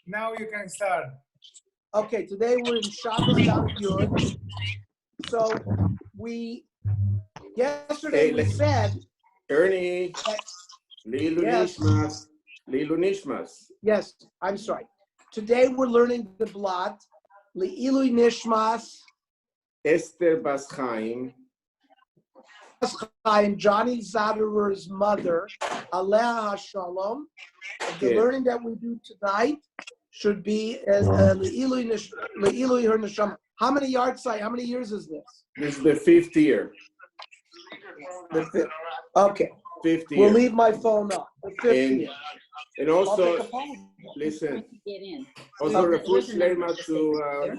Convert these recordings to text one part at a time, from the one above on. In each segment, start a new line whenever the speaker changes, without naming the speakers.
Now you can start.
Okay, today we're in Shabbat DAf. So yesterday we said,
Ernie, Lilu
yes,
Nishmas.
yes, I'm sorry. Today we're learning the blot, Le'ilu Nishmas,
Esther Bas Chaim,
Johnny Zaderer's mother, Aleha HaShalom. The learning that we do tonight should be Le'ilu her neshama. How many yards? How many years is this?
This is the 5th year.
The fifth. Okay.
5th year.
We'll leave my phone on. The 5th year.
And also, listen, also refuse Lema to...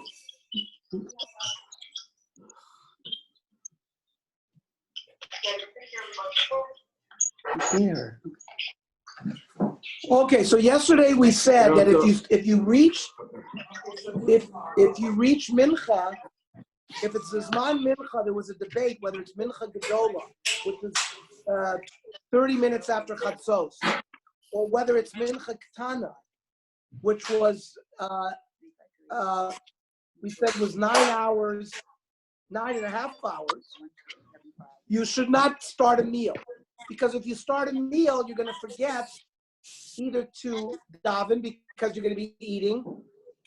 Here. Okay, so yesterday we said that if you reach mincha, if it's Zman mincha, there was a debate whether it's mincha gedola, which is 30 minutes after chatzos, or whether it's mincha ketana, which was we said was 9.5 hours. You should not start a meal, because if you start a meal, you're going to forget either to daven because you're going to be eating,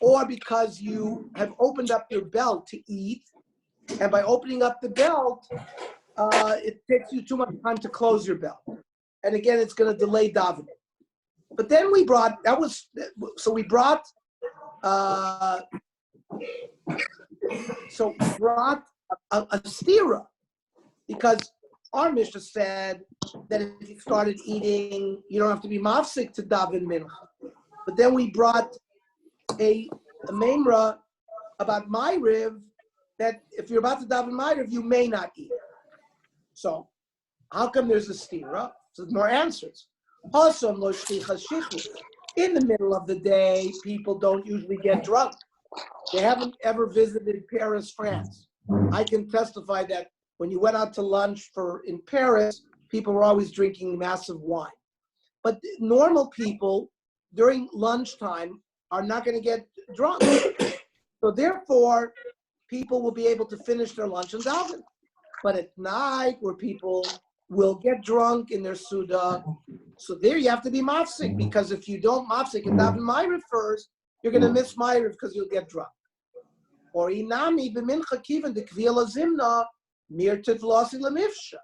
or because you have opened up your belt to eat, and by opening up the belt, it takes you too much time to close your belt, and again, it's going to delay davening. But then we brought a stira, because our Mishnah said that if you started eating, you don't have to be mafsik to daven mincha. But then we brought a memra about Ma'ariv, that if you're about to daven Ma'ariv, you may not eat. So how come there's a stira? So more answers. Also, in the middle of the day, people don't usually get drunk. They haven't ever visited Paris, France. I can testify that when you went out to lunch in Paris, people were always drinking massive wine. But normal people during lunchtime are not going to get drunk. So therefore, people will be able to finish their lunch and daven. But at night, where people will get drunk in their Suda, so there you have to be mafsik, because if you don't mafsik and daven Ma'ariv first, you're going to miss Ma'ariv because you'll get drunk. Or inami b'mincha kiven de kvila zimna mirtet v'lasi lemifsha.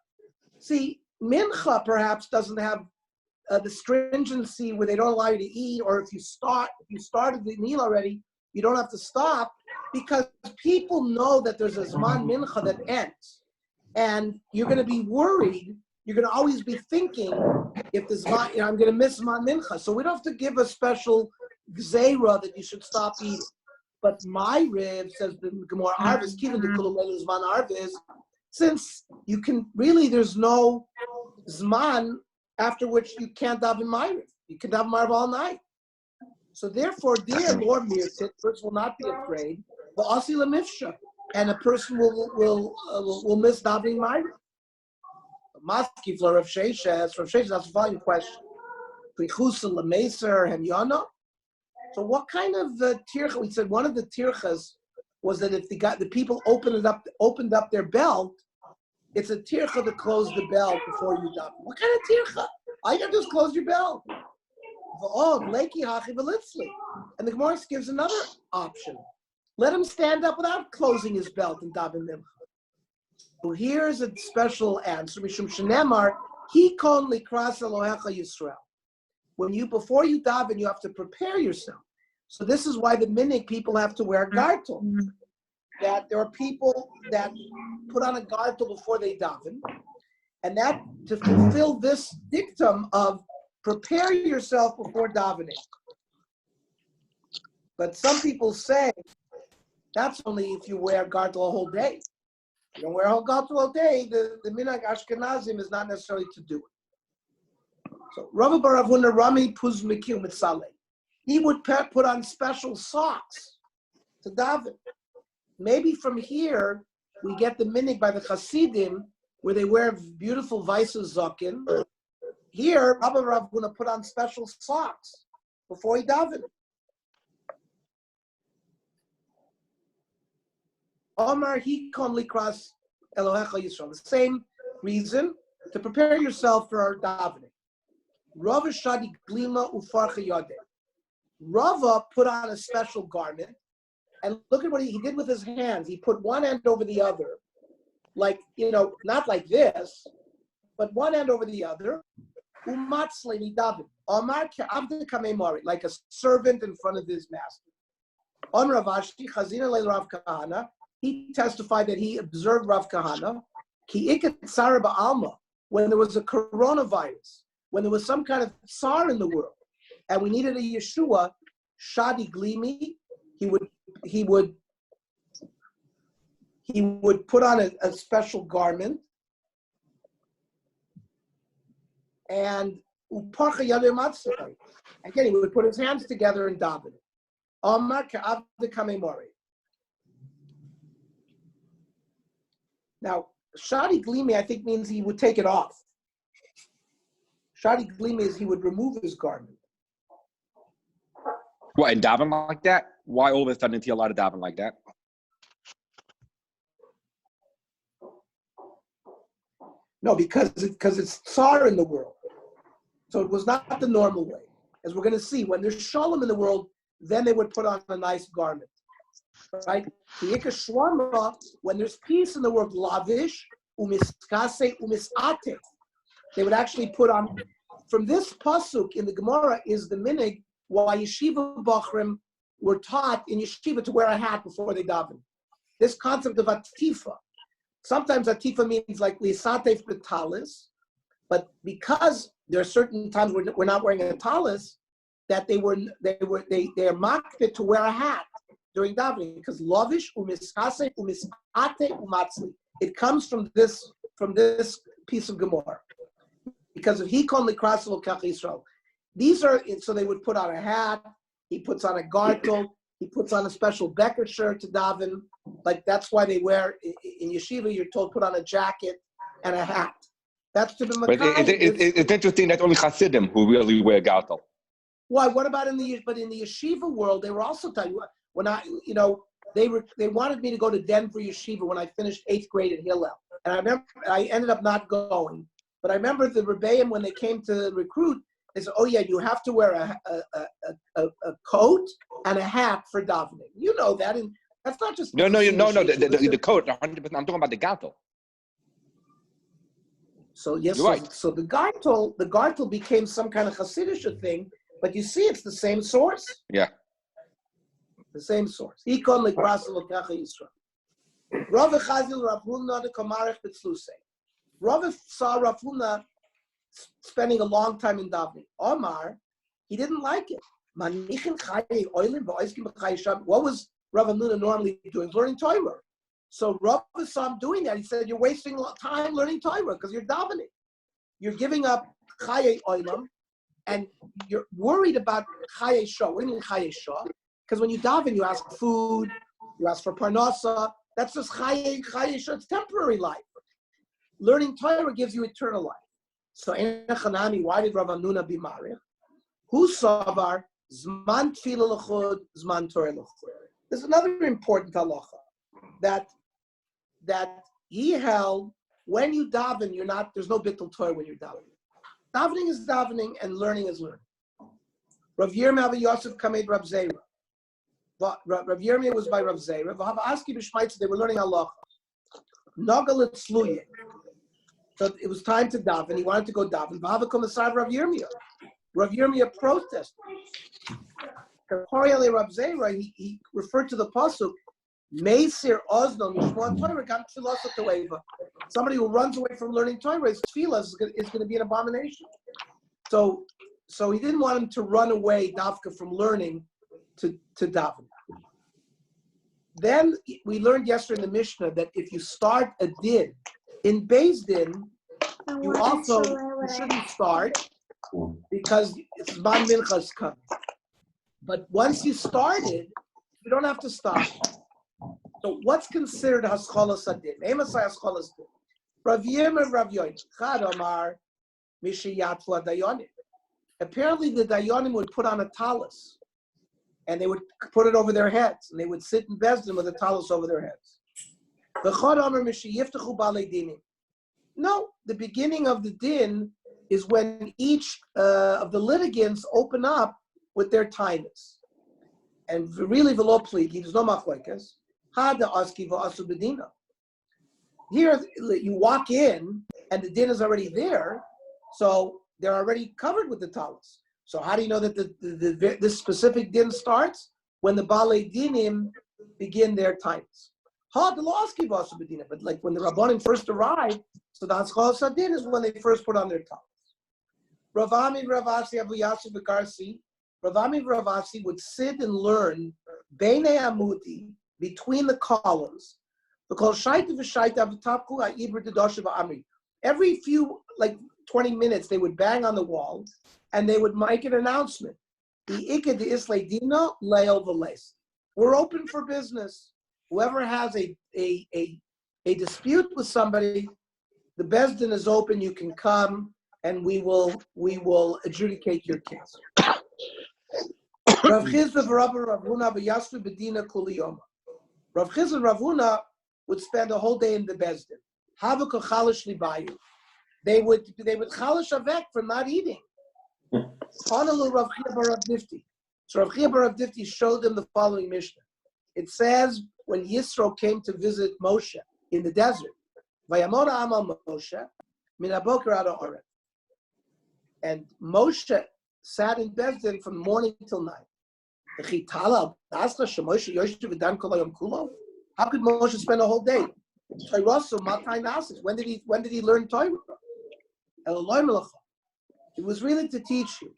See, mincha perhaps doesn't have the stringency where they don't allow you to eat, or if you started the meal already, you don't have to stop, because people know that there's a zman mincha that ends, and you're going to be worried. You're going to always be thinking, if the zman, I'm going to miss zman mincha, so we don't have to give a special gzeira that you should stop eating. But Ma'ariv, says the Gemara, Arvis kiven de kululelu zman arvis, since you can really, there's no zman after which you can't daven Ma'ariv. You can daven Ma'ariv all night. So therefore, dear Lord Mirtit, person will not be afraid. But asi lemifsha, and a person will miss davening Ma'ariv. Maski for Rav Sheshes. Rav Sheshes, that's a following question. Prichusa lemeser hemyana. So what kind of tircha? We said one of the tirchas was that if the people opened up their belt, it's a tircha to close the belt before you daven. What kind of tircha? All you got to do is close your belt. And the Gemara gives another option. Let him stand up without closing his belt and daven mincha. So here's a special answer. Mishum shenemar hikon likras Elohecha Yisrael. Before you daven, you have to prepare yourself. So this is why the minhag people have to wear a gartel. That there are people that put on a gartel before they daven, and that to fulfill this dictum of prepare yourself before davening. But some people say that's only if you wear a gartel a whole day. You don't wear a whole gartel all day. The minhag Ashkenazim is not necessarily to do it. So Rabbi Baravuna Rami Puz Mikiu Mitzaleh. He would put on special socks to daven. Maybe from here we get the minhag by the Hasidim where they wear beautiful weiße Zokin. Here, Rabbi Baravuna put on special socks before he davened. Omar Hikon Likras Elohecha Yisrael. The same reason to prepare yourself for our davening. Rava Shadi Glima Ufarcha Yodeh. Rava put on a special garment, and look at what he did with his hands. He put one end over the other, like, not like this, but one end over the other. Umatzle David. Omar Ke'avde Kamemori, like a servant in front of his master. On Ravashi, Chazina Le Rav Kahana, he testified that he observed Rav Kahana, Ki Ikat Tsara Ba'alma, when there was a coronavirus, when there was some kind of tsar in the world, and we needed a Yeshua, Shadi Glimi, he would put on a special garment, and Uparcha Yadeh Matzai. Again, he would put his hands together and daven. Omar Ka'avde Kamemori. Now, Shadi Glimi, I think, means he would take it off. Shadi Glimi is he would remove his garment.
What, in daven like that? Why all of a sudden is he allowed to daven like that?
No, because it's tsar in the world. So it was not the normal way. As we're going to see, when there's shalom in the world, then they would put on a nice garment. Right? When there's peace in the world, lavish, umiskase, umisate. They would actually put on, from this pasuk in the Gemara is the minig why yeshiva bachrim were taught in yeshiva to wear a hat before they daven. This concept of atifa. Sometimes atifa means like lisate for talis, but because there are certain times when we're not wearing a talis, that they are mocked to wear a hat during davening because lavish umiskase umisate umatzli. It comes from this piece of Gemara because of hikon likrasel kach Yisrael. These are so they would put on a hat. He puts on a gartel. He puts on a special Becker shirt to daven. Like that's why they wear in yeshiva. You're told put on a jacket and a hat. That's to be.
But it's interesting that only Hasidim who really wear gartel.
Why? What about in the yeshiva world? They were also telling you when they wanted me to go to Denver yeshiva when I finished 8th grade at Hillel, and I remember I ended up not going. But I remember the rebbeim when they came to recruit. They said, "Oh yeah, you have to wear a coat and a hat for davening." You know that, and that's not just
no. The coat, 100%. I'm talking about the gartel.
So yes,
right.
So the gartel became some kind of Hasidic thing, but you see, it's the same source.
Yeah,
the same source. Ikon lekrasel l'kacha Yisrael. Rav Chazil Rav Huna de Kamarech Betzlusei. Rav saw Rav Huna spending a long time in davening. Omar, he didn't like it. What was Rav Huna normally doing? Learning Torah. So Rav saw him doing that. He said, "You're wasting time learning Torah because you're davening. You're giving up Chaye Olam, and you're worried about Chaye Shah." What do you mean Chaye Shah? Because when you daven, you ask for food, you ask for parnasa. That's just Chaye Shah. It's temporary life. Learning Torah gives you eternal life. So, why did Rav Huna be married? Who savar zman tefillah l'chud, zman Torah l'chud? There's another important halacha that he held. When you daven, there's no bittul Torah when you're davening. Davening is davening, and learning is learning. Rav Yirmiyah Rabbi Yosef kamed Rav Zera. Rav Yirmiyah was by Rav Zera. Rav Aski b'Shmaitz, they were learning halacha. Nagal etzluye. So it was time to daven. He wanted to go daven. Rav Yirmiyah. Rav Yirmiyah protested. Rav Zera, he referred to the pasuk. Somebody who runs away from learning Torah, his tefillah is going to be an abomination. So he didn't want him to run away, dafka, from learning to daven. Then we learned yesterday in the Mishnah that if you start a din in Beis Din, you shouldn't start because it's Zman Mincha's coming. But once you started, you don't have to stop. So what's considered haschalas adin? Emasai haschalas adin. Rav Yirmiyah Rav Yoin Chad Amar Mishiyatvu Dayanim. Apparently, the Dayanim would put on a talis, and they would put it over their heads, and they would sit in Bezdin with a talis over their heads. No, the beginning of the din is when each of the litigants open up with their tinus. And really, v'lo pligi, there's no machlekes. Hada aski v'asu bedina. Here, you walk in, and the din is already there, so they're already covered with the talus. So how do you know that this specific din starts? When the balei dinim begin their times. Hada lo aski v'asu bedina. But like when the rabbanim first arrived, so the haskal sadin is when they first put on their talus. Ravami Ravasi Abu Yasuf Bekarsi. Ravami Ravasi would sit and learn Beinei Amuti, between the columns, because Shaita v'Shaita v'Tapku ha'Ibra Dedosha v'Amri. Every few, like 20 minutes, they would bang on the wall and they would make an announcement. We're open for business. Whoever has a dispute with somebody, the Bezdin is open, you can come and we will adjudicate your case. Rav Chizda v'Rabbi Rav Huna v'Yasru b'Dina kuli yoma. Rav Chizda and Rav Huna would spend a whole day in the Bezdin. Havuk chalish libayu. They would chalish avek for not eating. Hanalu Rav Chia bar Rav Difti. So Rav Chia bar Rav Difti showed them the following Mishnah. It says when Yisro came to visit Moshe in the desert, Vayamona Amal Moshe min haboker ad ha'orev. And Moshe sat in Bezdin from morning till night. How could Moshe spend a whole day? When did he learn Torah? It was really to teach you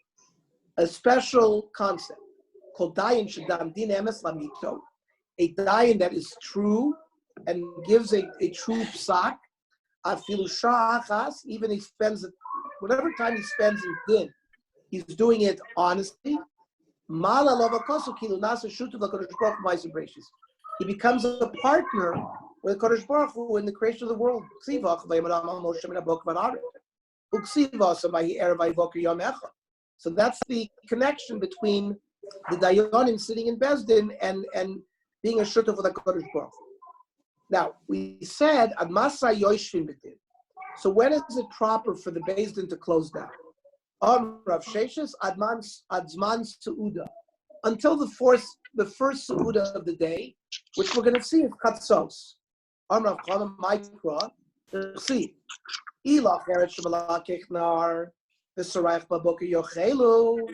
a special concept called dayan shadam din emes lamito, a dayan that is true and gives a true psak. Afilu sha'achas, even he spends it, whatever time he spends in din, he's doing it honestly. He becomes a partner with Kodesh Baruch Hu in the creation of the world. So that's the connection between the Dayanim sitting in Bezdin and being a shutuf with the Kodesh Baruch Hu. Now, we said, Admasa Yoshvin B'din. So when is it proper for the Bezdin to close down? Rav Sheshes Adzman Su'uda, until the first Su'uda of the day, which we're going to see is Chatzos. Rav Chana Maikra, see, Ilach Eretz Shemalach Echnar, V'Sarayach B'Boker Yochelu,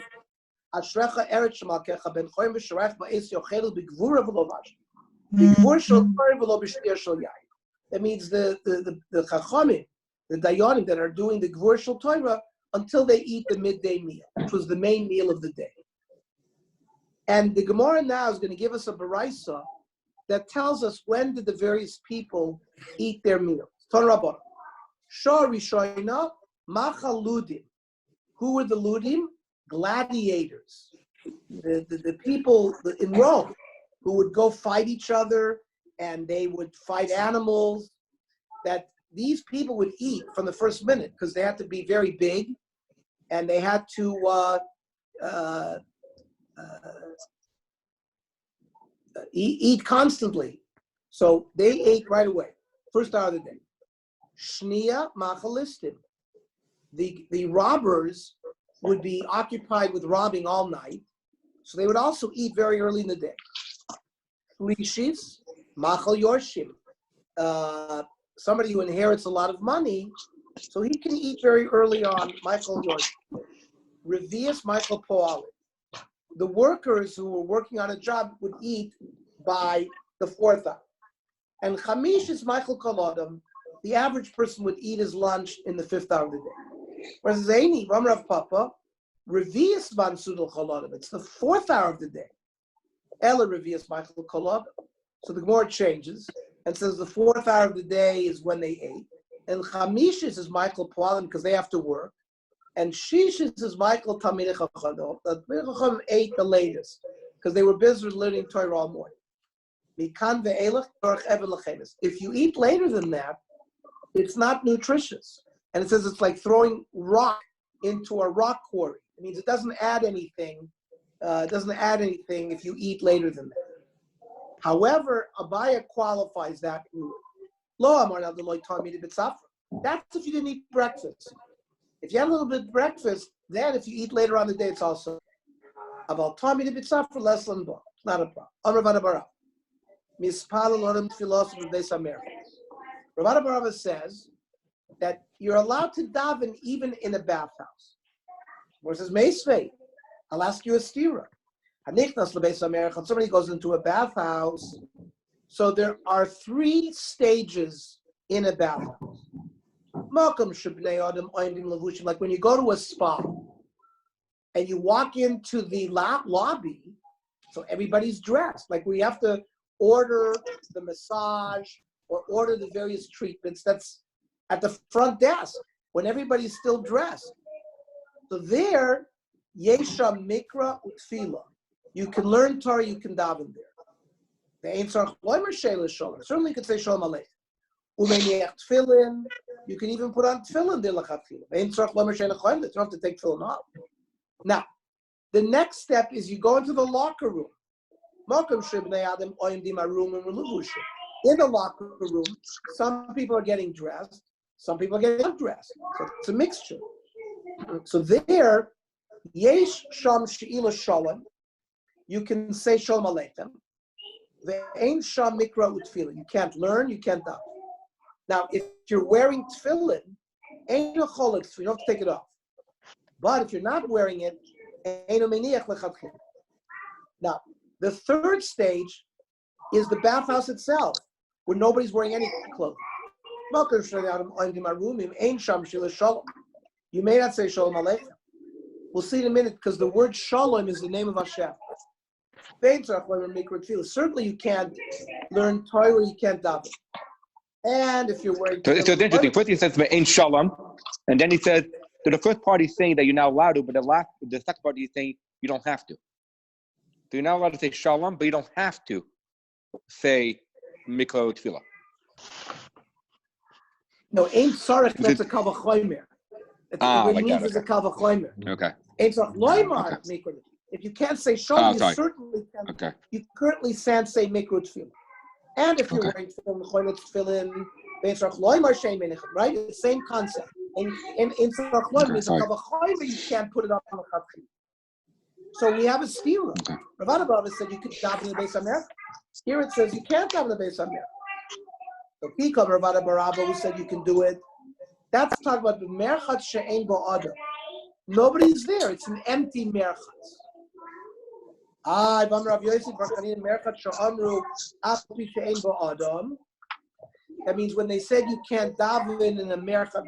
Ashrecha Eretz Shemalach Ben Choyim V'Sarayach B'Es Yochelu B'Gvura V'Lovash, B'Gvur Shel Torah V'Lo B'Shtir Shel Yain. That means the Chachamim, the Dayanim that are doing the Gvur Shel Torah, until they eat the midday meal, which was the main meal of the day. And the Gemara now is going to give us a baraisa that tells us when did the various people eat their meals. Torah Shah Rishoina Machaludim. Who were the Ludim? Gladiators. The people in Rome who would go fight each other and they would fight animals. That these people would eat from the first minute because they had to be very big and they had to eat constantly. So they ate right away, first hour of the day. Shnia machalistim. The robbers would be occupied with robbing all night, so they would also eat very early in the day. Lishis machal yorshim. Somebody who inherits a lot of money, so he can eat very early on. Michael yorshim. Revius Michael Poalim. The workers who were working on a job would eat by the fourth hour. And Chamish is Michael Kolodam. The average person would eat his lunch in the fifth hour of the day. Whereas Zaini, Ramrav Papa, Revius Van Sudal Kolodam. It's the fourth hour of the day. Ella Revius Michael Kolodam. So the Gemara changes and says the fourth hour of the day is when they ate. And Chamishis is Michael Poalim because they have to work. And Shishis is Michael Talmidei Chacham. The Talmidei Chacham ate the latest because they were busy learning Torah all morning. If you eat later than that, it's not nutritious. And it says it's like throwing rock into a rock quarry. It means it doesn't add anything. If you eat later than that. However, Abaya qualifies that rule. Lo amar now the loy tamid b'tzafra. That's if you didn't eat breakfast. If you had a little bit of breakfast, then if you eat later on the day, it's also about tamid b'tzafra less than bo. Not a problem. Amar Bara. Mispal lorim tfilos b'beis hamer. Rav Barava says that you're allowed to daven even in a bathhouse. Where it says meisvei, I'll ask you a stira. Hanichnas lebeis hamer. Somebody goes into a bathhouse. So there are 3 stages in a bathhouse. Like when you go to a spa and you walk into the lobby, so everybody's dressed. Like we have to order the massage or order the various treatments. That's at the front desk when everybody's still dressed. So there, Yesha Mikra Utfila. You can learn Torah, you can daven there. Certainly you could say Shalom Aleichem. Tefillin, you can even put on tefillin there lachatchila. You don't have to take tefillin off. Now, the next step is you go into the locker room. In the locker room, some people are getting dressed, some people are getting undressed. So it's a mixture. So there, yesh sham she'ila shalom, you can say Shalom Aleichem. The ain't sham mikra utfila. You can't learn, you can't daven. Now, if you're wearing tefillin, ain't no cholik, so you don't have to take it off. But if you're not wearing it, ain't no meniach lechatchila. Now, the third stage is the bathhouse itself, where nobody's wearing any clothing. You may not say Shalom Aleichem. We'll see in a minute, because the word Shalom is the name of Hashem. Certainly you can't learn Torah, you can't daven. And if you're wearing...
So it's interesting. First he says, Ein Shalom, and then he says, so the first part he's saying that you're not allowed to, but the second part he's saying you don't have to. So you're not allowed to say Shalom, but you don't have to say Mikra Tefillah.
No, Ein Sarech, that's a Kavachoymer. What it means is a Kavachoymer.
Okay.
Ein Sarech, Loimar, Mikra. If you can't say Shalom, you certainly can.
Okay.
You currently can't say Mikra Tefillah. And if you're wearing tefillin, right? It's the same concept. And in Tzarach means a kavachoyme, you can't put it on the chatchila. So we have a stira. Rav Barava said you could daven in the Beis Hamer. Here it says you can't daven in the Beis Hamer. So Pika Rav Barava, who said you can do it. That's talking about the merchat she'ein bo adam. Nobody's there. It's an empty merchat. That means when they said you can't daven in a merchat,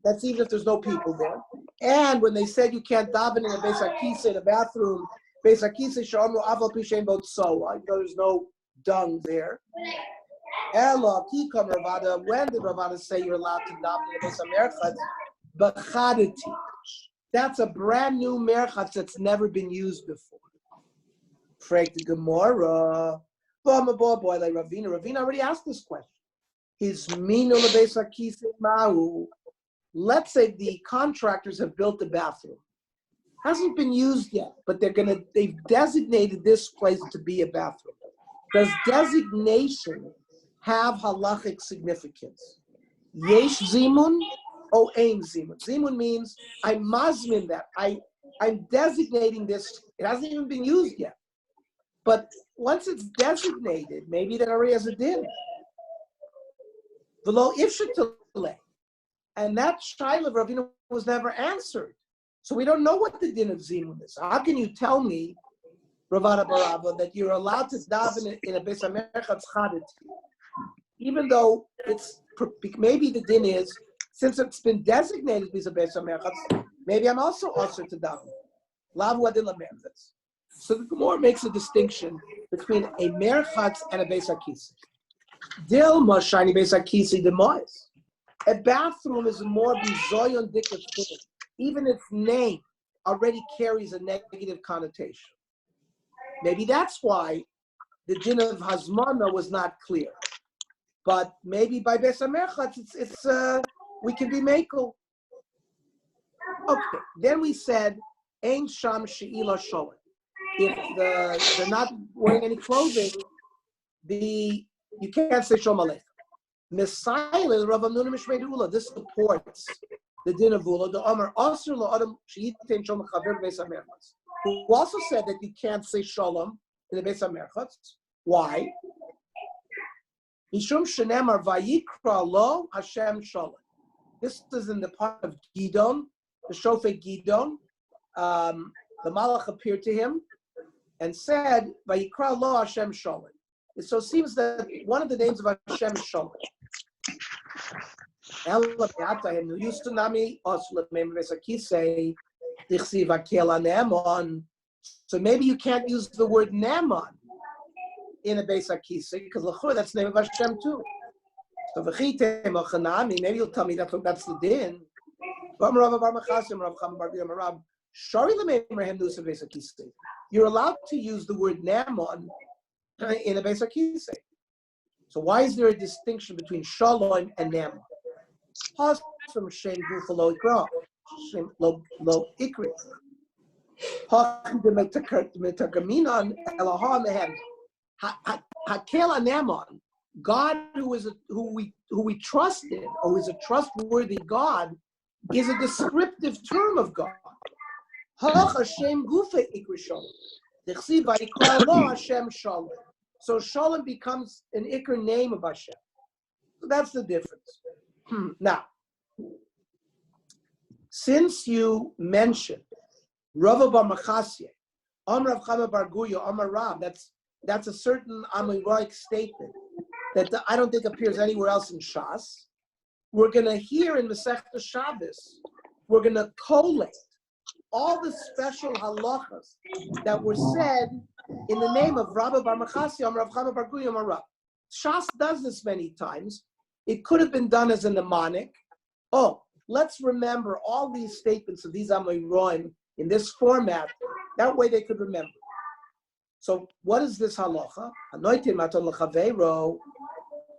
that's even if there's no people there. And when they said you can't daven in a beis hakisa, in a bathroom, beis hakisa sha'amru aval pi she'ein bo tzoa, there's no dung there. Ella kikam Ravada. When did Ravada say you're allowed to daven in a beis merchat? B'chadati. That's a brand new merchat that's never been used before. Frag the Gemara. Boy, like Ravina. Ravina already asked this question. His minu lebeis hakisa ma'u. Let's say the contractors have built the bathroom. Hasn't been used yet, but they've designated this place to be a bathroom. Does designation have halachic significance? Yesh zimun or ein zimun? Zimun means I'm mazmin that. I'm designating this. It hasn't even been used yet. But once it's designated, maybe that already has a din. V'lo ifshar tilei. And that shaila of Ravina was never answered. So we don't know what the din of zimun is. How can you tell me, Ravada Barava, that you're allowed to daven in a beis hamerchatz chadati, even though it's maybe the din is, since it's been designated as a beis hamerchatz, maybe I'm also also to daven. Lavu adin lamerchatz. So the Gemara makes a distinction between a merchatz and a beis hakisa. Dilma shiny beis hakisa demois. A bathroom is a more bizoyon dikkat thing. Even its name already carries a negative connotation. Maybe that's why the din of hazmana was not clear. But maybe by beis hamerchatz, it's we can be mekel. Okay. Then we said ein sham she'ila sholem. If they're not wearing any clothing, you can't say Shalom Aleichem. Messiah, Rav Amnuna Mishmei Ula. This supports the din of Ula. The Omer Asur LaAdam Sheyitin Shalom Chaver Beis HaMerchatz, who also said that you can't say Shalom in the Beis HaMerchatz. Why? Mishum Shenemar Vayikra Lo Hashem Shalom. This is in the part of Gidon, the Shofet Gidon. The Malach appeared to him and said, Vayikra Lo Hashem Shalom. So it seems that one of the names of Hashem is Shalom. So maybe you can't use the word Neman in a Beis HaKisei, because that's the name of Hashem too. So maybe you'll tell me that's the din. You're allowed to use the word Neman in a Beis HaKisei. So why is there a distinction between Shalom and Neman? Pause from Shem Gufa Lo Ikra, Shem Lo Ikri. Metagaminan Eloha Mehem. Hakel Neman, God who we trust in, or is a trustworthy God, is a descriptive term of God. Hashem Gufa Ikri Shalom. Dechsi Vayikra Lo Hashem Shalom. So Shalom becomes an ikr name of Hashem. So that's the difference. Now, since you mentioned Rav Bar Machasye, Rav Chama Bar Guya, Rav, that's a certain Amoraik statement that I don't think appears anywhere else in Shas. We're going to hear in Masechta Shabbos, we're going to collate all the special halachas that were said in the name of Rabbi Bar Machasya, Rav Chama Bar Guya, Rav. Shas does this many times. It could have been done as a mnemonic. Oh, let's remember all these statements of these Amoraim in this format. That way they could remember. So what is this halacha? Anointed matan l'chaveiro.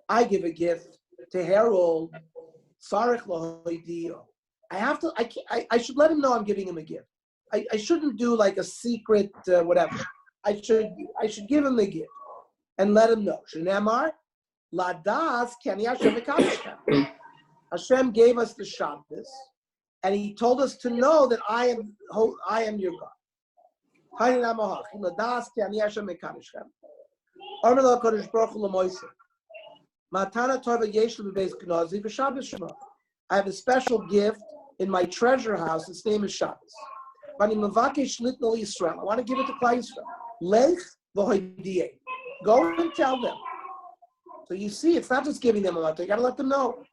I give a gift to Harold. Sarich l'hoidio. I should let him know I'm giving him a gift. I shouldn't do like a secret whatever. I should give him the gift and let him know. Shneimar ladas kani Hashem v'kadishka. Hashem gave us the Shabbos, and He told us to know that I am your God. Ladas kani Hashem v'kadishka. Amar lo Kodesh Baruch Hu l'Moiseh. Matana tova yesh li b'beis gnazi v'Shabbos shema. I have a special gift in my treasure house. Its name is Shabbos. I want to give it to Klal Yisrael. Lech v'hoidiyeh. Go and tell them. So you see, it's not just giving them a matter. You got to let them know.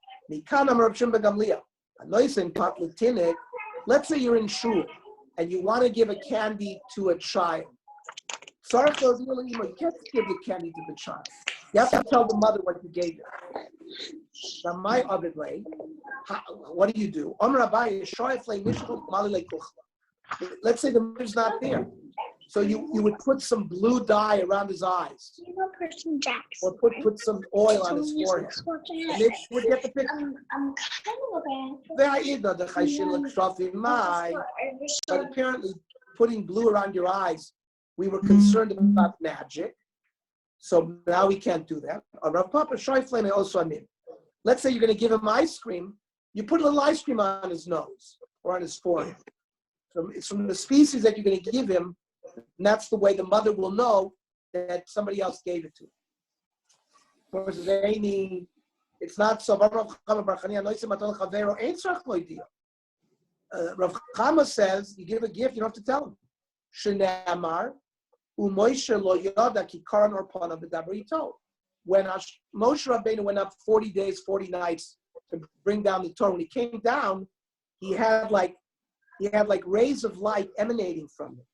Let's say you're in shul and you want to give a candy to a child. You can't give the candy to the child. You have to tell the mother what you gave her. Now, my other way, what do you do? Let's say the mother's not there. So you would put some blue dye around his eyes. Or put some oil on his forehead. And they would get the picture. But apparently, putting blue around your eyes, we were concerned about magic. So now we can't do that. Let's say you're going to give him ice cream. You put a little ice cream on his nose or on his forehead. So it's from the species that you're going to give him, and that's the way the mother will know that somebody else gave it to him. Versus it's not so. Rav Chama says, you give a gift, you don't have to tell him. Shene'amar, u'Moshe lo yada ki karan orpana b'daber ito. When Moshe Rabbeinu went up 40 days, 40 nights to bring down the Torah, when he came down, he had like rays of light emanating from him.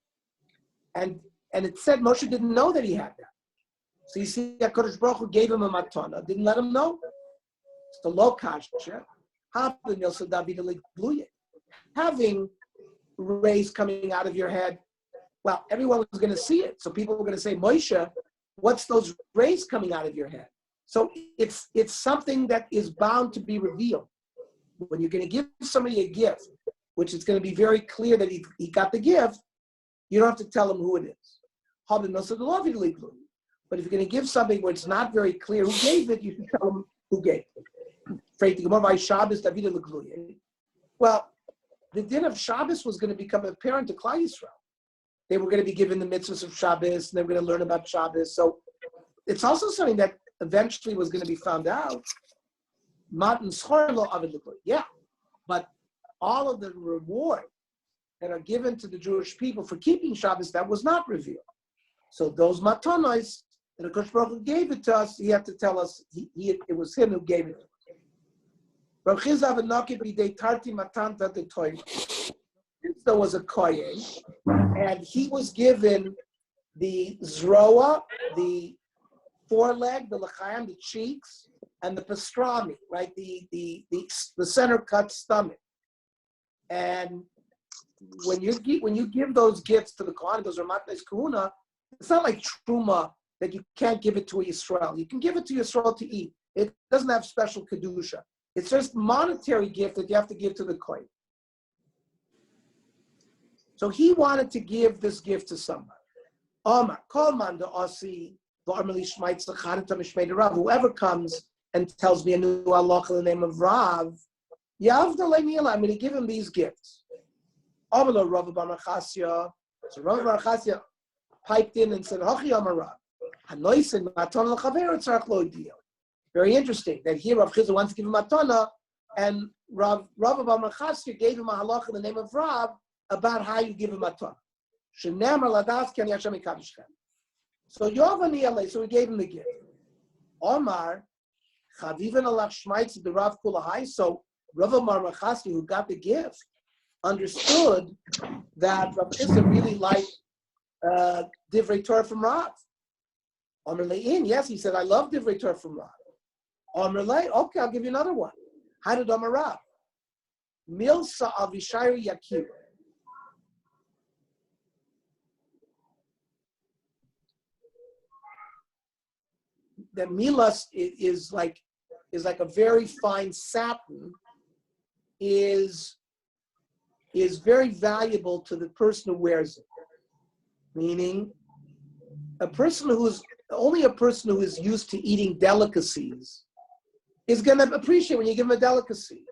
And it said Moshe didn't know that he had that. So you see, HaKadosh Baruch Hu gave him a matana, didn't let him know. So lo kasha, having rays coming out of your head, well, everyone was going to see it. So people were going to say, Moshe, what's those rays coming out of your head? So it's something that is bound to be revealed. When you're going to give somebody a gift, which is going to be very clear that he got the gift, you don't have to tell him who it is. But if you're going to give something where it's not very clear who gave it, you can tell him Who gave? Well, the din of Shabbos was going to become apparent to Klal Yisrael. They were going to be given the mitzvahs of Shabbos, and they were going to learn about Shabbos. So it's also something that eventually was going to be found out. Yeah, but all of the reward that are given to the Jewish people for keeping Shabbos, that was not revealed. So those matanos, and the Baruch Hu gave it to us, he had to tell us it was him who gave it to us. There was a kohen, and he was given the zroa, the foreleg, the l'chaim, the cheeks, and the pastrami, right? The center cut stomach. And when you give those gifts to the kohen, those are matnes kahuna, it's not like truma that you can't give it to a Yisrael. You can give it to Yisrael to eat. It doesn't have special kedusha. It's just monetary gift that you have to give to the kohen. So he wanted to give this gift to somebody. Whoever comes and tells me a new halacha in the name of Rav, I'm going to give him these gifts. So Rav Bar Chasya piped in and said, very interesting that here Rav Chizah wants to give him matana, and Rav Bar Chasya gave him a halacha in the name of Rav about how you give him matana. So so we gave him the gift. Omar, Chavivan alach shmaitz the Rav Kulahai. So Rav Bar Chasya, who got the gift, understood that Rav Chizah really liked Divrei Torah from Rav. Omer Le'in, yes, he said, I love Divrei Torah from Rav. Omer Le, okay, I'll give you another one. How did Omer Rav? Milsa Avishayr Yakir. The milas is like a very fine satin, is very valuable to the person who wears it. Meaning, only a person who is used to eating delicacies is going to appreciate when you give him a delicacy.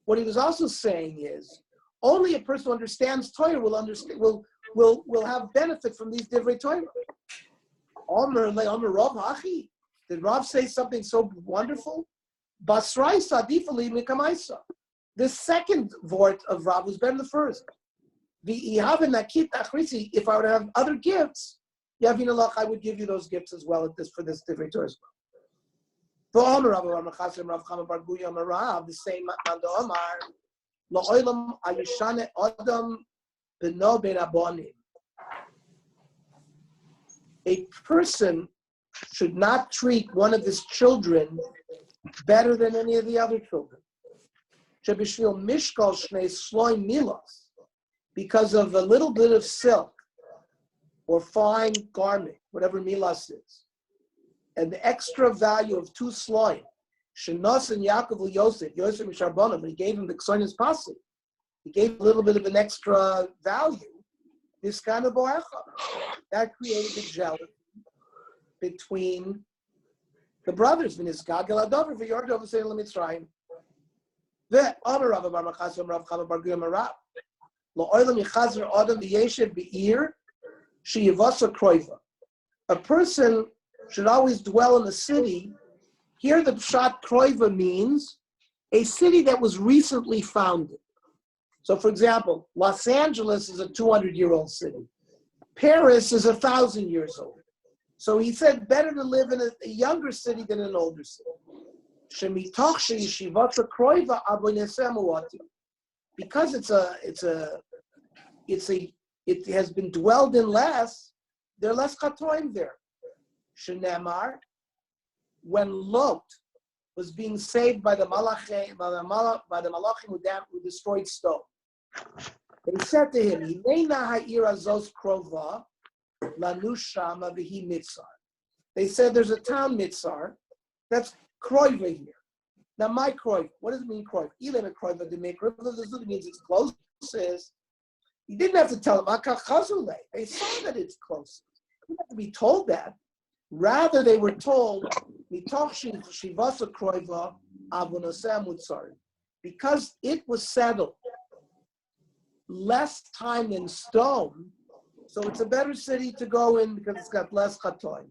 What he was also saying is, only a person who understands Torah will have benefit from these divrei Torah. Rav Hachi, did Rav say something so wonderful? Basrai sadifali mikamaisa. The second vort of Rav was better than the first. If I would have other gifts, I would give you those gifts as well for this divrei Torah as well. The same Manda Omar, La'olam ayishane adam beno ben abonim. A person should not treat one of his children better than any of the other children. Because of a little bit of silk or fine garment, whatever milas is, and the extra value of 2 sloim, Shenos and Yaakov Yosef Misharbonim, when he gave him the Ksonis Pasi, he gave a little bit of an extra value. This kind of boecha, that created the jealousy between the brothers. The Amar Rav Bar Machas Rav Chava Bar Guya Rav La'olam Yichazer Adam V'Yeshev Be'ir Sheyivasa Kroiva. A person should always dwell in a city. Here the Pshat Kroiva means a city that was recently founded. So, for example, Los Angeles is a 200-year-old city. Paris is 1,000 years old. So he said, better to live in a younger city than an older city. Because it has been dwelled in less, there are less chatoim there. Shenemar, when Lot was being saved by the malachim who destroyed Sodom, they said to him, they said there's a town Mitzar that's Kroiva here. Now my Kroiva, what does it mean Kroiva? It means it's closest. He didn't have to tell them, they saw that it's close. You didn't have to be told that. Rather, they were told because it was settled less time than stone, so it's a better city to go in because it's got less chatoim.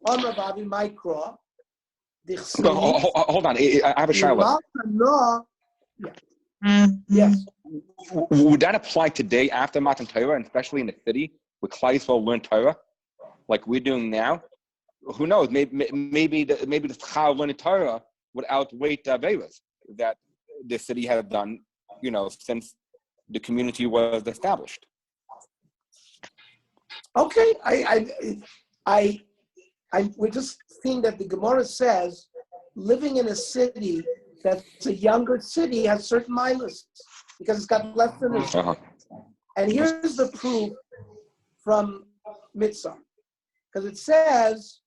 Hold on, I have a shiloh.
Yes.
Would that apply today after Matan Torah, and especially in the city where Klal Yisrael learn Torah, like we're doing now? Who knows? Maybe the schar of learning Torah would outweigh the averos that the city has done, since the community was established.
Okay, we're just seeing that the Gemara says living in a city that's a younger city has certain milas because it's got less than a city. And here's the proof from Mitzvah, because it says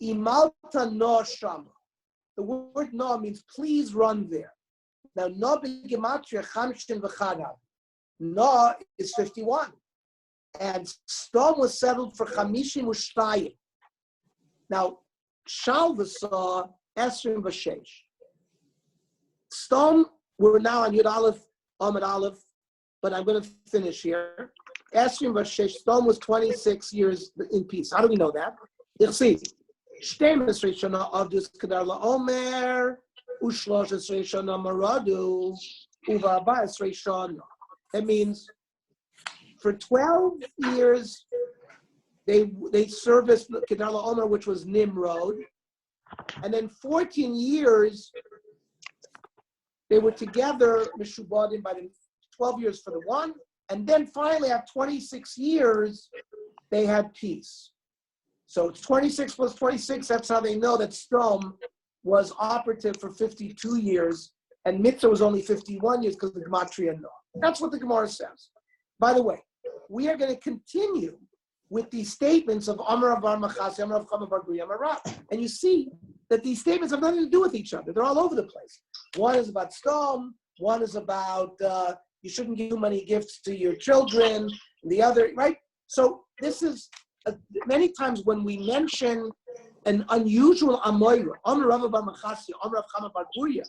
Imalta no shama. The word no means please run there. Now no b'gematria chamshin v'chadav. No is 51. And Stom was settled for chamishim u'shtayim. Now, Shalva saw Esrim v'Sheish. Stom, we're now on Yud Aleph, Amud Aleph, but I'm going to finish here. Esrim v'Sheish, Stom was 26 years in peace. How do we know that? Ichsi, 12 shana avdus kadar la'omer, u'shlosh shana maradu, u'va 14 shana. That means for 12 years, they serviced Kedar Omer, which was Nimrod, and then 14 years they were together, Mishubadim, by the 12 years for the one, and then finally at 26 years they had peace. So it's 26 plus 26. That's how they know that Stom was operative for 52 years, and Mitzvah was only 51 years because of the Gematria No. That's what the Gemara says. By the way, we are going to continue with these statements of Amar Avar Machasi, Amar Av Chama Bar Guri, Amar Rav. And you see that these statements have nothing to do with each other. They're all over the place. One is about Stom, one is about you shouldn't give money gifts to your children, and the other, right? So this is, many times when we mention an unusual Amoira, Amar Rav Bar Machasi, Amar Av Chama Bar Guri,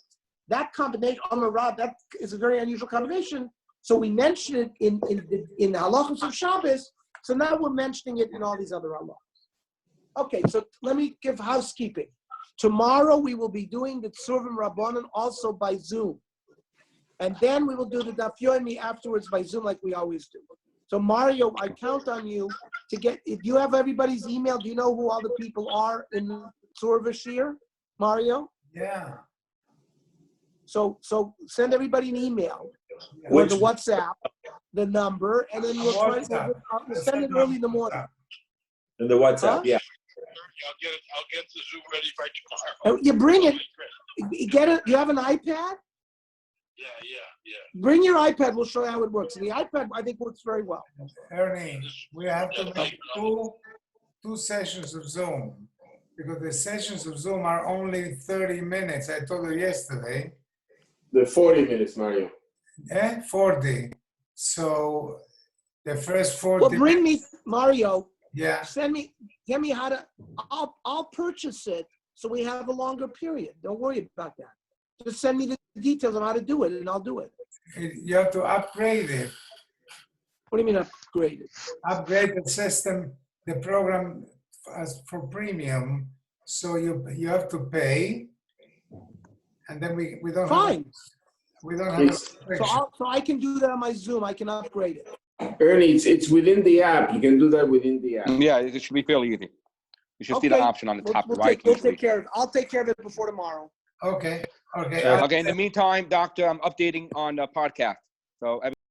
that combination, Amar Rav, that is a very unusual combination. So we mention it in the halachos of Shabbos. So now we're mentioning it in all these other halachos. Okay, so let me give housekeeping. Tomorrow we will be doing the Tzurvim Rabbanon also by Zoom. And then we will do the Daf Yomi afterwards by Zoom like we always do. So Mario, I count on you to get, if you have everybody's email, do you know who all the people are in Tzurvashir, Mario?
Yeah.
So send everybody an email or the WhatsApp, the number, and then we'll send it early in the morning.
In the WhatsApp, yeah.
I'll get the Zoom ready by tomorrow.
You bring it. You get it. You have an iPad?
Yeah.
Bring your iPad. We'll show you how it works. And the iPad, I think, works very well.
Ernie, we have to make two sessions of Zoom because the sessions of Zoom are only 30 minutes. I told you yesterday.
The 40 minutes, Mario.
40. So the first 40.
Well, bring me, Mario.
Yeah.
Get me how to, I'll purchase it so we have a longer period. Don't worry about that. Just send me the details on how to do it and I'll do it.
You have to upgrade it.
What do you mean upgrade it?
Upgrade the system, the program as for premium. So you have to pay, and then we don't.
Fine.
We don't have.
So I can do that on my Zoom. I can upgrade it.
Ernie, it's within the app. You can do that within the app.
Yeah, it should be fairly easy. You should see the option on the top right.
We'll take care of it. I'll take care of it before tomorrow.
Okay.
Okay. In the meantime, Doctor, I'm updating on the podcast. So